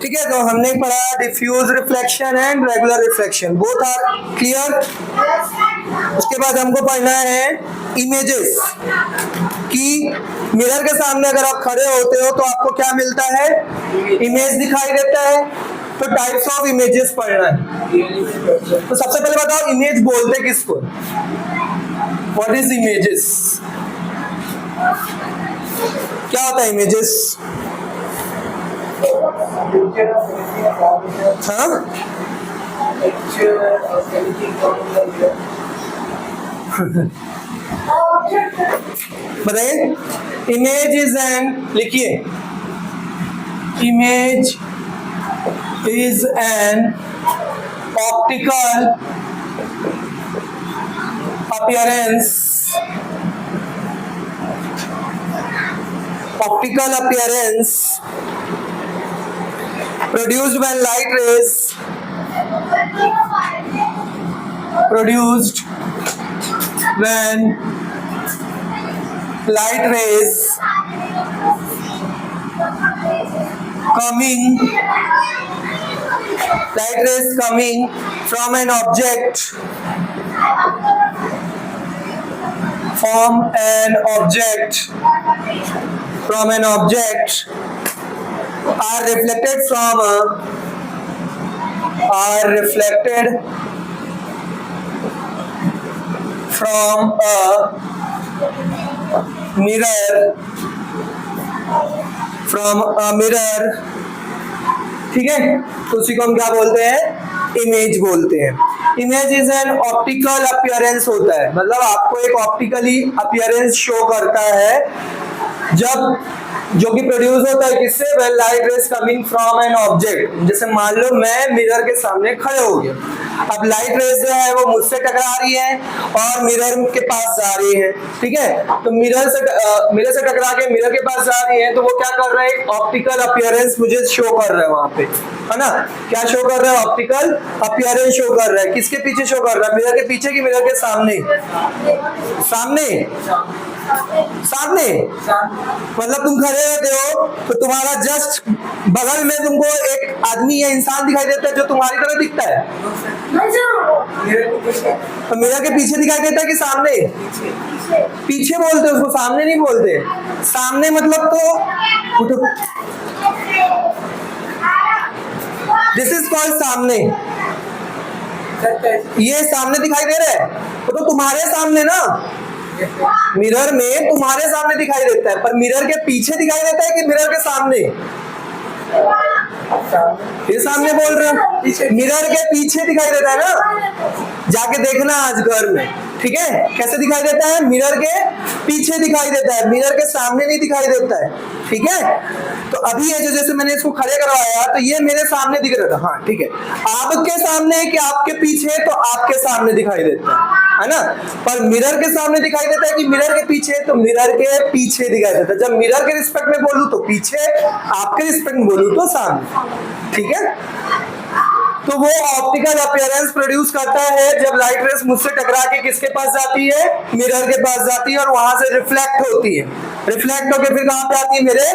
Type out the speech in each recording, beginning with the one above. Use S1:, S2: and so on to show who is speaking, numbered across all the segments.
S1: ठीक है, तो हमने पढ़ा diffuse reflection and regular reflection, both are clear. उसके बाद हमको पढ़ना है इमेजेस कि मिरर के सामने अगर आप खड़े होते हो तो आपको क्या मिलता है, इमेज दिखाई देता है। तो टाइप्स ऑफ इमेजेस पढ़ना है। तो सबसे पहले बताओ इमेज बोलते किसको, व्हाट इज इमेजेस, क्या होता है इमेजेस? हाँ, बताइए। इमेज इज एन, लिखिए, image is an optical appearance, optical appearance produced when light rays coming from an object are reflected from a mirror, ठीक है, तो उसी को हम क्या बोलते हैं, इमेज बोलते हैं। Image is an optical appearance होता है, मतलब आपको एक ऑप्टिकली अपीयरेंस शो करता है जब, जो कि प्रोड्यूस होता है किससे, when light rays coming from an object. जैसे मान लो मैं मिरर के सामने खड़े हो गया, अब लाइट रेज जो है वो मुझसे टकरा रही है और मिरर के पास जा रही है, ठीक है। तो मिरर से टकरा के मिरर के पास जा रही है, तो वो क्या कर रहा है, एक ऑप्टिकल अपीयरेंस मुझे शो कर रहा है वहां पे, है ना। क्या शो कर रहा है, ऑप्टिकल अपीयरेंस शो कर रहा है। किसके पीछे शो कर रहा है, मिरर के पीछे कि मिरर के सामने? सामने मतलब तुम खड़े रहते हो तो तुम्हारा जस्ट बगल में तुमको एक आदमी या इंसान दिखाई देता है जो तुम्हारी तरह दिखता है, तो मिरर के पीछे दिखाई देता है कि सामने? पीछे बोलते उसको, सामने नहीं बोलते। सामने मतलब तो दिस इज कॉल्ड सामने, ये सामने दिखाई दे रहा है तो तुम्हारे सामने ना, मिरर में तुम्हारे सामने दिखाई देता है, पर मिरर के पीछे दिखाई देता है कि मिरर के सामने? ये सामने बोल रहे हैं, मिरर के पीछे दिखाई देता है ना, जाके देखना आज घर में, ठीक है। कैसे दिखाई देता है, मिरर के पीछे दिखाई देता है, मिरर के सामने नहीं दिखाई देता है, ठीक है। तो अभी ये जो, जैसे मैंने इसको खड़े करवाया तो ये मेरे सामने दिख रहा था, हाँ ठीक है। आपके सामने कि आपके पीछे, तो आपके सामने दिखाई देता है ना। पर मिरर के सामने दिखाई देता है कि मिरर के पीछे, तो मिरर के पीछे दिखाई देता है। जब मिरर के रिस्पेक्ट में बोलूं तो पीछे, आपके रिस्पेक्ट में बोलूं तो सामने, ठीक है। तो वो ऑप्टिकल अपीयरेंस प्रोड्यूस करता है जब लाइट रेस मुझसे टकरा के किसके पास जाती है, मिरर के पास जाती है और वहां से रिफ्लेक्ट होती है। रिफ्लेक्ट होकर फिर कहां पे आती है, मेरे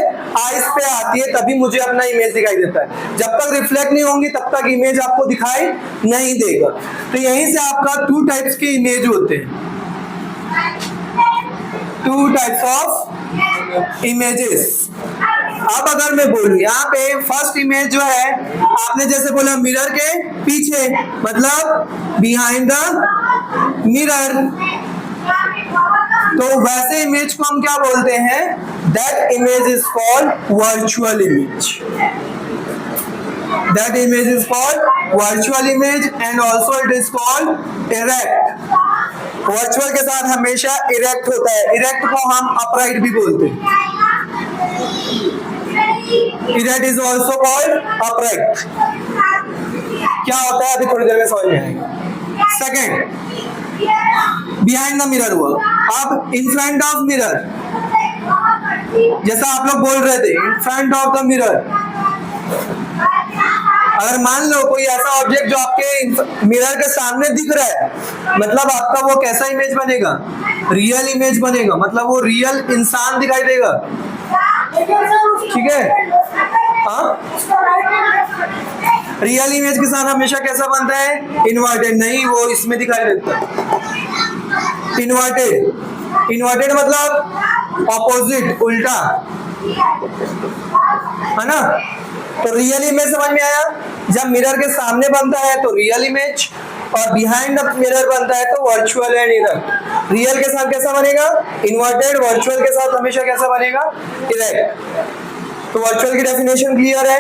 S1: आईज पे आती है, तभी मुझे अपना इमेज दिखाई देता है। जब तक रिफ्लेक्ट नहीं होंगी तब तक इमेज आपको दिखाई नहीं देगा। तो यहीं से आपका 2 टाइप्स के इमेज होते हैं, 2 टाइप्स ऑफ इमेजेस। अब अगर मैं बोलूं यहाँ पे फर्स्ट इमेज जो है, आपने जैसे बोला मिरर के पीछे, मतलब बिहाइंड द मिरर, तो वैसे इमेज को हम क्या बोलते हैं, that image is called virtual image. That image is called virtual image and also it is called erect. Virtual के साथ हमेशा इरेक्ट होता है, इरेक्ट को हम अपराइट भी बोलते हैं। Erect is also called upright. क्या होता है अभी थोड़ी देर में समझ में आएगा। सेकेंड, बिहाइंड द मिरर हुआ। अब इन फ्रंट ऑफ मिरर, जैसा आप लोग बोल रहे थे, इन फ्रंट ऑफ द मिरर, अगर मान लो कोई ऐसा ऑब्जेक्ट जो आपके मिरर के सामने दिख रहा है, मतलब आपका वो कैसा इमेज बनेगा, रियल इमेज बनेगा, मतलब वो रियल इंसान दिखाई देगा, ठीक है। हाँ, रियल इमेज के साथ हमेशा कैसा बनता है? इन्वर्टेड। नहीं, वो इसमें दिखाई देता है इन्वर्टेड। इन्वर्टेड मतलब ऑपोजिट, उल्टा, है ना। तो रियल इमेज समझ में आया? जब मिरर के सामने बनता है तो रियल इमेज, और बिहाइंड द मिरर बनता है तो वर्चुअल एंड इरेक्ट। रियल के साथ कैसा बनेगा? इन्वर्टेड। वर्चुअल के साथ हमेशा कैसा बनेगा? इरेक्ट। तो वर्चुअल की डेफिनेशन क्लियर है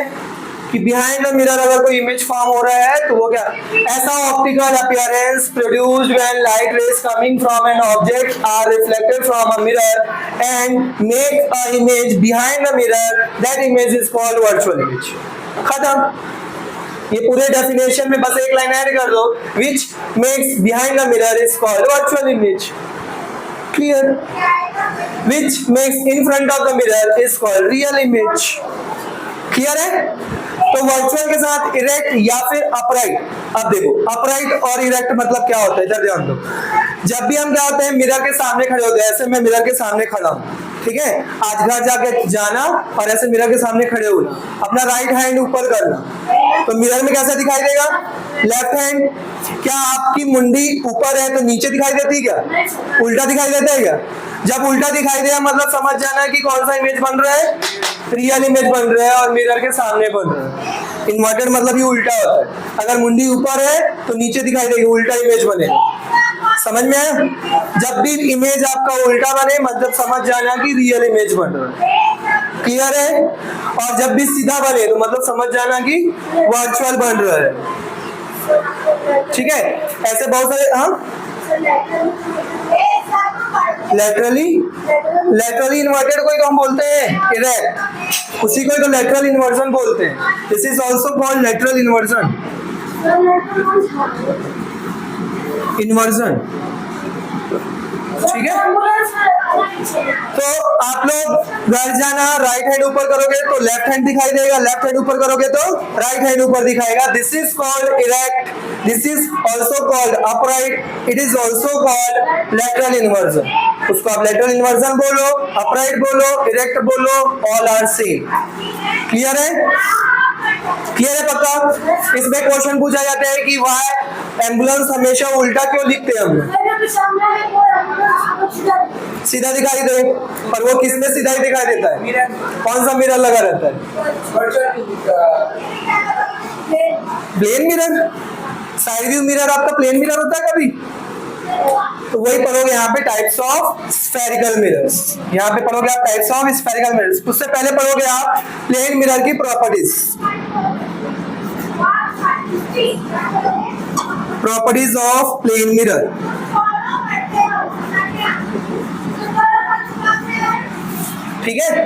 S1: कि बिहाइंड द मिरर अगर कोई इमेज फॉर्म हो रहा है तो वो क्या? ऐसा optical appearance produced when light rays coming from an object are reflected from a mirror and make a image behind the mirror, that image is called virtual image. खत्म। ये पूरे डेफिनेशन में बस एक लाइन ऐड कर दो, which makes behind the mirror is called virtual image. Clear? Which makes in front of the mirror is called real image. Clear है? तो वर्चुअल के साथ इरेक्ट या फिर अपराइट। अब देखो, अपराइट और इरेक्ट मतलब क्या होता है, इधर ध्यान दो। जब भी हम क्या होते हैं, मिरर के सामने खड़े होते हैं, ऐसे मैं मिरर के सामने खड़ा हूं, ठीक है। आज घर जाके जाना और ऐसे मिरर के सामने खड़े होना, अपना राइट हैंड ऊपर करना, तो मिरर में कैसा दिखाई देगा? Left hand. क्या आपकी मुंडी ऊपर है तो नीचे दिखाई देती है क्या? उल्टा दिखाई देता है क्या? जब उल्टा दिखाई देगा मतलब समझ जाना है कि कौन सा इमेज बन रहा है? रियल इमेज बन रहा है और मिरर के सामने बन रहा है। इन्वर्टेड मतलब ये उल्टा होता है, अगर मुंडी ऊपर है तो नीचे दिखाई देगी, उल्टा इमेज बनेगा। समझ में आया? जब भी इमेज आपका उल्टा बने मतलब समझ जाना कि रियल इमेज बन रहा है। क्लियर है? और जब भी सीधा बने तो मतलब समझ जाना कि वर्चुअल बन रहा है। ठीक है, ऐसे बहुत सारे। हाँ, लेटरली इन्वर्टेड को तो हम बोलते हैं इरेक्ट, उसी को तो लेटरल इन्वर्जन बोलते हैं। This is also called lateral inversion. ठीक है, तो आप लोग घर जाना, राइट हैंड ऊपर करोगे तो लेफ्ट हैंड दिखाई देगा, लेफ्ट हैंड ऊपर करोगे तो राइट हैंड ऊपर दिखाएगा। This is called erect, this is also called upright, it is also called lateral inversion. उसको आप लेटरल इन्वर्जन बोलो, अपराइट बोलो, इरेक्ट बोलो, ऑल आर सेम। क्लियर है? क्लियर है पक्का? इसमें क्वेश्चन पूछा जाता है कि वाई एम्बुलेंस हमेशा उल्टा क्यों लिखते हैं हम लोग? सीधा दिखाई दे, पर वो किसमें सीधा ही दिखाई देता है? कौन सा मिरर लगा रहता है? Plane mirror. Side view mirror आपका प्लेन मिरर होता है कभी? तो वही पढ़ोगे यहाँ पे टाइप्स ऑफ स्फेरिकल मिरर्स। यहाँ पे पढ़ोगे आप टाइप्स ऑफ स्फेरिकल मिरर्स। उससे पहले पढ़ोगे आप प्लेन मिरर की properties. Properties of plane mirror. ठीक है,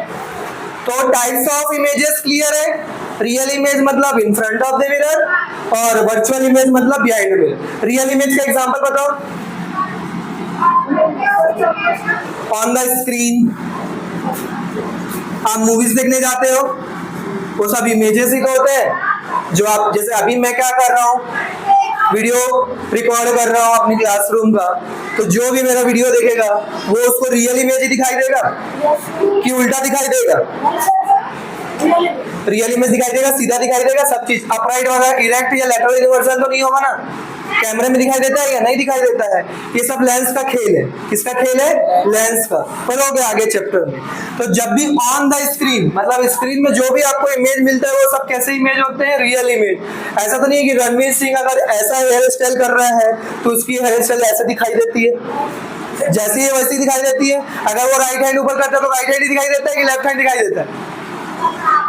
S1: तो टाइप्स ऑफ इमेजेस क्लियर है। रियल इमेज मतलब in front of the mirror और वर्चुअल इमेज मतलब behind the mirror. Real image का एग्जांपल बताओ। ऑन द स्क्रीन, आप मूवीज देखने जाते हो, वो सब इमेजेस ही होते हैं। जो आप, जैसे अभी मैं क्या कर रहा हूँ, वीडियो रिकॉर्ड कर रहा हूँ अपनी क्लासरूम का, तो जो भी मेरा वीडियो देखेगा वो उसको रियल इमेज ही दिखाई देगा कि उल्टा दिखाई देगा? रियल इमेज दिखाई देगा, सीधा दिखाई देगा, सब चीज। अपराइट वगैरह इरेक्ट या लेटरल इन्वर्जन तो नहीं होगा ना? कैमरे में दिखाई देता है या नहीं दिखाई देता है? ये सब लेंस का खेल है। किसका खेल है? लेंस का। पढ़ोगे आगे चैप्टर में। तो जब भी ऑन द स्क्रीन मतलब स्क्रीन में जो भी आपको इमेज मिलता है वो सब कैसे इमेज होते हैं? Real image. ऐसा तो नहीं है कि रणवीर सिंह अगर ऐसा हेयर स्टाइल कर रहा है तो उसकी हेयर स्टाइल ऐसे दिखाई देती है, जैसी है वैसी दिखाई देती है। अगर वो राइट हैंड ऊपर करता है तो राइट हैंड ही दिखाई देता है कि लेफ्ट हैंड दिखाई देता है?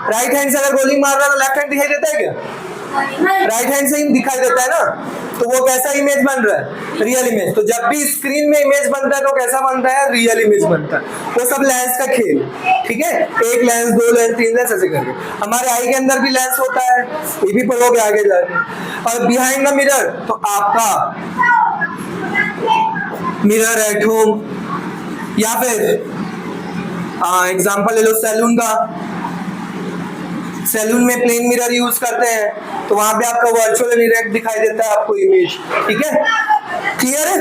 S1: राइट हैंड से अगर गोली मार रहा है तो लेफ्ट हैंड दिखाई देता है क्या? राइट हैंड से ही दिखाई देता है ना। तो वो कैसा इमेज बन रहा है? Real image. तो जब भी स्क्रीन में इमेज बनता है तो कैसा बनता है? रियल इमेज बनता है। वो सब लेंस का खेल। ठीक है, एक लेंस, दो लेंस, तीन लेंस, ऐसे करके। हमारे आई के अंदर भी लेंस होता है, ये भी पढ़ोगे आगे जाके। और बिहाइंड द मिरर तो आपका मिरर एट होम, या फिर एग्जाम्पल ले लो सैलून का। सैलून में प्लेन मिरर यूज करते हैं तो वहां पे आपका वर्चुअल एंड इरेक्ट दिखाई देता है आपको इमेज। ठीक है, क्लियर है?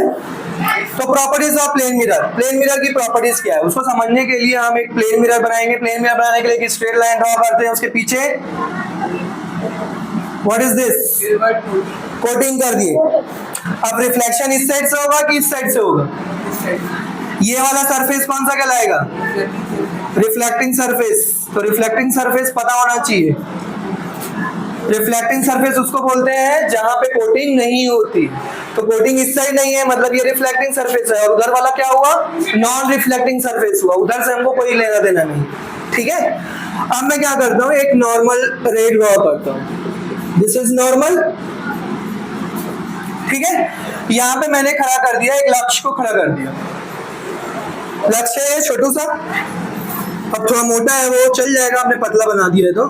S1: तो प्रॉपर्टीज ऑफ प्लेन मिरर की प्रॉपर्टीज क्या है उसको समझने के लिए हम एक प्लेन मिरर बनाएंगे। प्लेन मिरर बनाने के लिए एक स्ट्रेट लाइन ड्रॉ करते हैं, उसके पीछे व्हाट इज दिस, कोटिंग कर दिए। अब रिफ्लेक्शन इस साइड से होगा कि इस साइड से होगा? ये वाला सरफेस कौन सा कहलाएगा? Reflecting surface. तो रिफ्लेक्टिंग सरफेस पता होना चाहिए। रिफ्लेक्टिंग सरफेस उसको बोलते हैं जहां पे कोटिंग नहीं होती। तो कोटिंग इस साइड नहीं है, मतलब ये रिफ्लेक्टिंग सरफेस है, और उधर वाला क्या हुआ? नॉन रिफ्लेक्टिंग सरफेस हुआ, उधर से हमको कोई लेना देना नहीं। ठीक है, अब मैं क्या करता हूँ, एक नॉर्मल रे ड्रॉ करता हूँ। This is normal. ठीक है, यहां पे मैंने खड़ा कर दिया, एक लक्ष्य को खड़ा कर दिया। लक्ष्य है छोटू सा, अब थोड़ा मोटा है वो चल जाएगा, आपने पतला बना दिया है। तो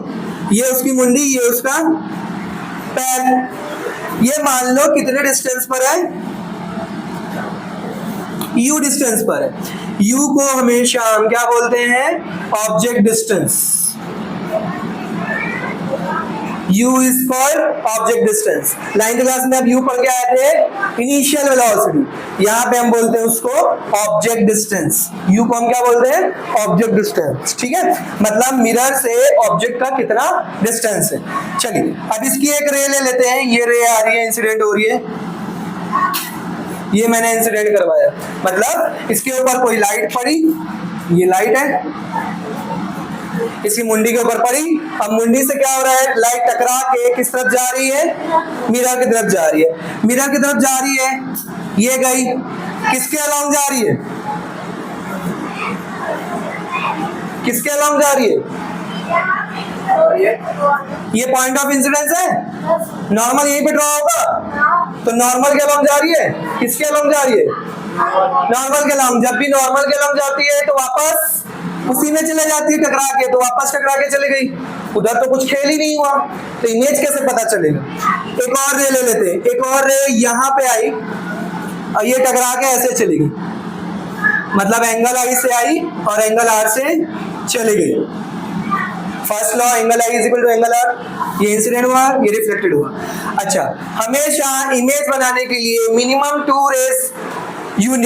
S1: ये उसकी मुंडी, ये उसका पैर। ये मान लो कितने डिस्टेंस पर है? u डिस्टेंस पर है। u को हमेशा हम क्या बोलते हैं? Object distance. u is called object distance. 9th class में अब u पढ़ के आए थे इनिशियल वेलोसिटी, यहाँ पे हम बोलते हैं उसको ऑब्जेक्ट डिस्टेंस। u को हम क्या बोलते हैं? Object distance. ठीक है, मतलब मिरर से ऑब्जेक्ट का कितना डिस्टेंस है। चलिए अब इसकी एक रे ले लेते हैं। ये रे आ रही है, इंसिडेंट हो रही है, ये मैंने इंसिडेंट करवाया, मतलब इसके ऊपर कोई लाइट पड़ी, ये लाइट है, इसकी मुंडी के ऊपर पड़ी। अब मुंडी से क्या हो रहा है? लाइट टकरा के किस तरफ जा रही है? मिरर की तरफ जा रही है। मिरर की तरफ जा रही है, ये गई, किसके अलोंग जा रही है? किसके अलोंग जा रही है? ये पॉइंट ऑफ इंसिडेंस है, नॉर्मल यहीं पे ड्रॉ होगा, तो नॉर्मल के अलोंग जा रही है। किसके अलोंग जा रही है? नॉर्मल के अलोंग। जब भी नॉर्मल के अलोंग जाती है तो वापस उसी में चले जाती है टकरा के, तो वापस टकरा के चली गई, उधर तो कुछ खेल ही नहीं हुआ, तो इमेज कैसे पता चलेगा? एक और रे ले लेते हैं। एक और रे यहाँ पे आई और ये टकरा के ऐसे चली गई, मतलब एंगल आई से आई और एंगल आर से चली गई। First law, angle I is equal to angle R. ये इंसिडेंट हुआ, ये रिफ्लेक्टेड हुआ। अच्छा, हमेशा इमेज बनाने के लिए minimum 2 rays you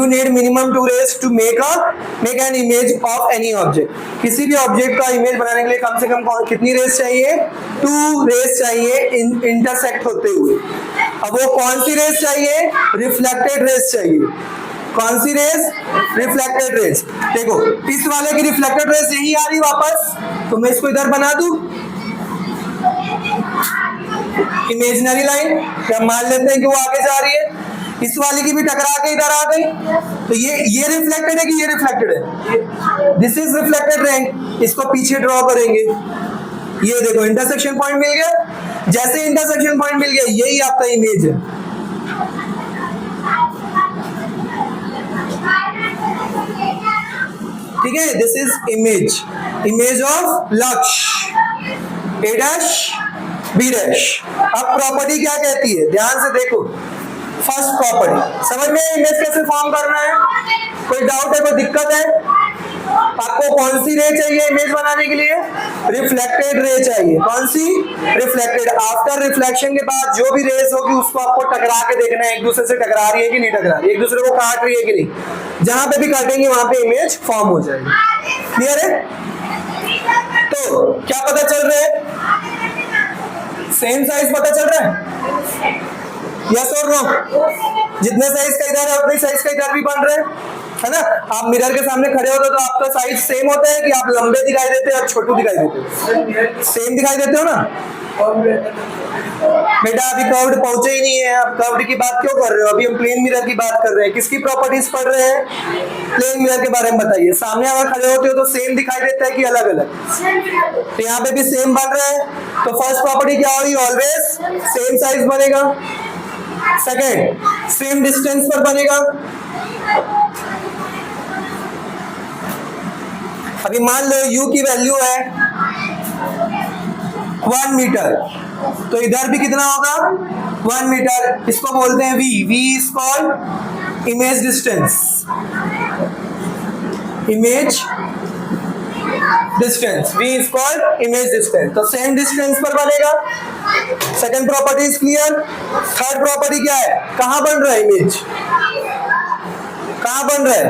S1: need minimum 2 rays to make an image of any object। किसी भी ऑब्जेक्ट का इमेज बनाने के लिए कम से कम कितनी रेस चाहिए? 2 रेस चाहिए इंटरसेक्ट होते हुए। अब वो कौन सी रेस चाहिए? रिफ्लेक्टेड रेस चाहिए। कौन सी रेस? Reflected race. देखो इस वाले की रिफ्लेक्टेड रेस यही आ रही वापस, तो मैं इसको इधर बना दूं इमेजिनरी लाइन, क्या मान लेते हैं कि वो आगे जा रही है। इस वाली की भी टकरा के इधर आ गई, तो ये रिफ्लेक्टेड है कि ये रिफ्लेक्टेड है? This is reflected ray. इसको पीछे ड्रॉ करेंगे, ये देखो इंटरसेक्शन पॉइंट मिल गया। जैसे इंटरसेक्शन पॉइंट मिल गया, यही आपका इमेज है। ठीक है, दिस इज इमेज ऑफ लक्ष्य ए डैश बी डैश। अब प्रॉपर्टी क्या कहती है, ध्यान से देखो। फर्स्ट प्रॉपर्टी समझ में, इमेज कैसे फॉर्म करना है? कोई डाउट है, कोई दिक्कत है? आपको कौन सी रे चाहिए इमेज बनाने के लिए? रिफ्लेक्टेड रे चाहिए। कौन सी? रिफ्लेक्टेड। आफ्टर रिफ्लेक्शन के बाद जो भी रेस होगी उसको आपको टकरा के देखना है, एक दूसरे से टकरा रही है कि नहीं टकरा रही है, एक दूसरे को काट रही है कि नहीं। जहां पे भी काटेंगे वहां पे इमेज फॉर्म हो जाएगी। क्लियर है? तो क्या पता चल रहा है? सेम साइज पता चल रहा है? यस और नो? जितने साइज का इधर है उतने साइज का इधर भी बन रहे है ना। आप मिरर के सामने खड़े होते हो तो आपका साइज सेम होता है कि आप लंबे दिखाई देते हो और छोटू दिखाई देते हो? सेम दिखाई देते हो ना। बेटा अभी कर्व्ड पहुंचे ही नहीं है, आप कर्व्ड की बात क्यों कर रहे हो? अभी हम प्लेन मिरर की बात कर रहे हैं। किसकी प्रॉपर्टीज पढ़ रहे हैं? प्लेन मिरर के बारे में बताइए। सामने अगर खड़े होते हो तो सेम दिखाई देता है कि अलग अलग? तो यहाँ पे भी सेम बन रहा है, तो फर्स्ट प्रॉपर्टी क्या होगी? ऑलवेज सेम साइज बनेगा। सेकेंड, सेम डिस्टेंस पर बनेगा। अभी मान लो u की वैल्यू है 1 मीटर, तो इधर भी कितना होगा? 1 मीटर। इसको बोलते हैं v। v is called image distance. Image distance, v is called image distance. तो सेम डिस्टेंस पर बनेगा। Second property is clear. Third property क्या है? कहां बन रहा है इमेज? कहाँ बन रहा है?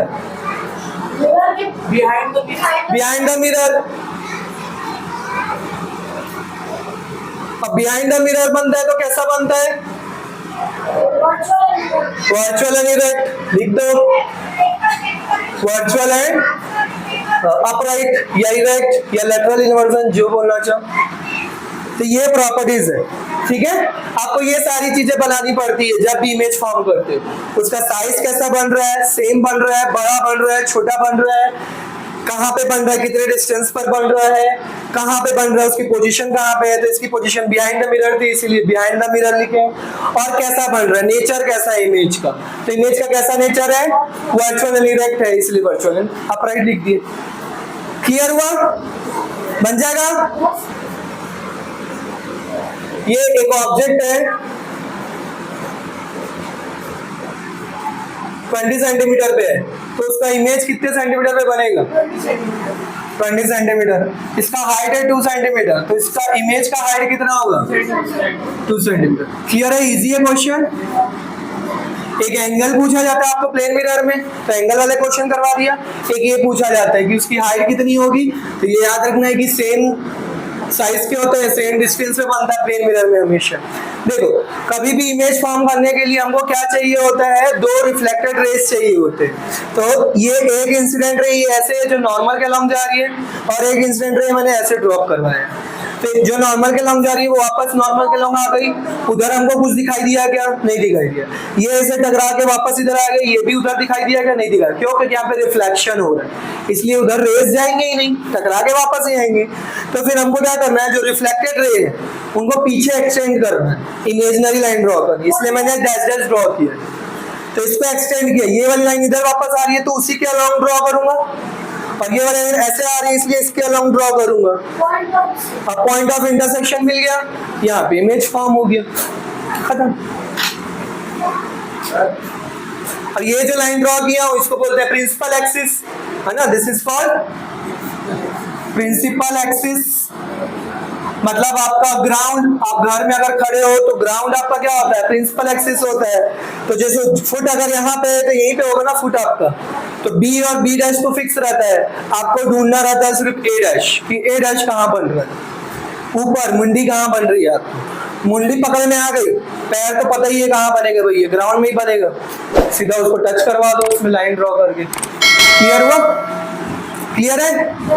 S1: Behind the mirror. अब बिहाइंड द मिरर बनता है तो कैसा बनता है? Virtual and erect. लिख दो, वर्चुअल एंड अपराइट या इरेक्ट या लेटरल इन्वर्जन, जो बोलना चाहो। तो ये प्रॉपर्टीज है, ठीक है। आपको ये सारी चीजें बनानी पड़ती है जब भी इमेज फॉर्म करते हो। उसका साइज कैसा बन रहा है, सेम बन रहा है, बड़ा बन रहा है, छोटा बन रहा है, कहाँ पे बन रहा है, कितने डिस्टेंस पर बन रहा है, कहाँ पे बन रहा है, उसकी पोजीशन कहाँ पे है। तो इसकी पोजीशन बिहाइंड द मिरर थी, इसीलिए बिहाइंड द मिरर लिखे। और कैसा बन रहा है, नेचर कैसा है इमेज का, तो इमेज का कैसा नेचर है, वर्चुअल एंड इरेक्ट है, इसलिए वर्चुअल एंड अपराइट लिख दिए। क्लियर हुआ? बन जाएगा। ये एक ऑब्जेक्ट है 20 सेंटीमीटर पे है, तो उसका इमेज कितने सेंटीमीटर पे बनेगा? 20 सेंटीमीटर। इसका हाइट है 2 सेंटीमीटर, तो इसका इमेज का हाइट कितना होगा? 2 सेंटीमीटर। क्लियर है? इजी है क्वेश्चन। एक एंगल पूछा जाता है आपको प्लेन मिरर में, तो एंगल वाले क्वेश्चन करवा दिया। एक ये पूछा जाता है कि उसकी हाइट कितनी होगी, तो ये याद रखना है कि सेम साइज के होते हैं, सेम डिस्टेंस पे बनता है प्लेन मिरर में हमेशा। देखो, कभी भी इमेज फॉर्म करने के लिए हमको क्या चाहिए होता है, 2 रिफ्लेक्टेड रेज चाहिए होते हैं। तो ये एक इंसिडेंट रे ऐसे है जो नॉर्मल के लंब जा रही है, और एक इंसिडेंट रे मैंने ऐसे ड्रॉप करवाया है। तो जो नॉर्मल के लंब जा रही है वो वापस नॉर्मल के लंब आ गई, उधर हमको कुछ दिखाई दिया क्या? नहीं दिखाई दिया। ये ऐसे टकरा के वापस इधर आ गई, ये भी उधर दिखाई दिया क्या? नहीं दिखा। क्यों? क्योंकि यहाँ पे रिफ्लेक्शन हो रहा है, इसलिए उधर रेज जाएंगे ही नहीं, टकरा के वापस ही आएंगे। तो फिर हमको क्या करना है, जो रिफ्लेक्टेड रे है उनको पीछे एक्सटेंड करना है, इमेजिनरी लाइन ड्रॉ करनी, इसलिए मैंने डैश डैश ड्रॉ किया। तो इसको एक्सटेंड किया, ये वाली लाइन इधर वापस आ रही है तो उसी के अलॉन्ग ड्रॉ करूंगा, और ये वाली लाइन ऐसे आ रही है इसलिए इसके अलॉन्ग ड्रॉ करूंगा। अब पॉइंट ऑफ इंटरसेक्शन मिल गया, यहाँ पे इमेज फॉर्म हो गया, खत्म। और ये जो लाइन ड्रॉ किया इसको बोलते हैं प्रिंसिपल एक्सिस, है ना। This is called principal axis. मतलब आपका ग्राउंड, आप घर में अगर खड़े हो तो ग्राउंड आपका क्या होता है? प्रिंसिपल एक्सिस होता है। तो जैसे फुट अगर यहाँ पे है तो यहीं पे होगा ना फुट आपका, तो बी और बी डैश तो फिक्स रहता है, आपको ढूंढना रहता है सिर्फ ए डैश, कि ए डैश कहाँ बन रहा है, ऊपर मुंडी कहाँ बन रही है आपको। मुंडी पकड़ में आ गई, पैर तो पता ही है कहाँ बनेगा भैया, ग्राउंड में ही बनेगा, सीधा उसको टच करवा दो उसमें लाइन ड्रॉ करके। क्लियर हुआ? क्लियर है?